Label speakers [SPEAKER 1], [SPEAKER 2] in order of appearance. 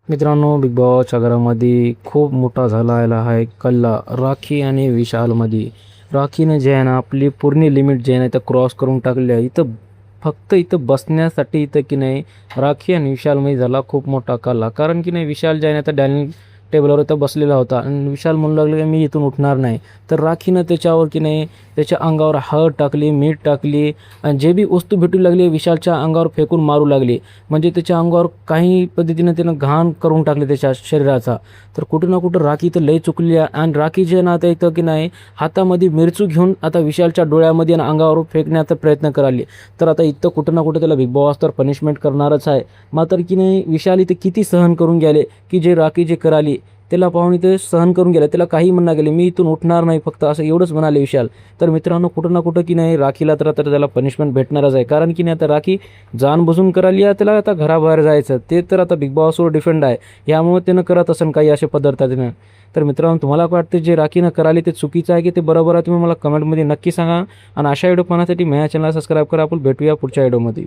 [SPEAKER 1] मित्रांनो, बिग बॉसच्या घरामध्ये खूप मोठा झालेला आहे कल्ला राखी आणि विशालमध्ये. राखीने जे आहे ना आपली पूर्ण लिमिट जे आहे ना इथं क्रॉस करून टाकली आहे. इथं फक्त इथं बसण्यासाठी इथं की नाही राखी आणि विशालमध्ये झाला खूप मोठा कल्ला. कारण की नाही विशाल जे आहे ना आता डायनिंग टेबलवर इथं बसलेला होता आणि विशाल म्हणू लागले की मी इथून उठणार नाही. तर राखीनं त्याच्यावर की नाही त्याच्या अंगावर हळद टाकली, मीठ टाकली आणि जे बी वस्तू भेटू लागली विशालच्या अंगावर फेकून मारू लागली. म्हणजे त्याच्या अंगावर काही पद्धतीनं त्यानं घाण करून टाकले त्याच्या शरीराचा. तर कुठं ना कुठं राखी तर लई चुकली आहे आणि राखी जे ना आता इथं की नाही हातामध्ये मिरचू घेऊन आता विशालच्या डोळ्यामध्ये आणि अंगावर फेकण्याचा प्रयत्न कराली. तर आता इथं कुठं ना कुठं त्याला बिग बॉस तर पनिशमेंट करणारच आहे. मात्र की नाही विशाल इथे किती सहन करून गेले की जे राखी जे कराली त्याला पाहून इथे सहन करून गेले. त्याला काही म्हणणं गेले मी इथून उठणार नाही फक्त असं एवढंच म्हणाले विशाल. तर मित्रांनो कुठं ना कुठं की नाही राखीला तर त्याला पनिशमेंट भेटणारच आहे. कारण की नाही आता राखी जाणबुजून करायली आहे त्याला आता घराबाहेर जायचं ते तर आता बिग बॉसवर डिपेंड आहे. यामुळे त्यानं करत असेल काही असे पदार्थानं. तर मित्रांनो तुम्हाला काय वाटतं जे राखीनं करायली ते चुकीचं आहे की ते बरोबर आहे तुम्ही मला कमेंटमध्ये नक्की सांगा. आणि अशा व्हिडिओ पाहण्यासाठी माझ्या चॅनलला सबस्क्राईब करा. आपण भेटूया पुढच्या व्हिडिओमध्ये.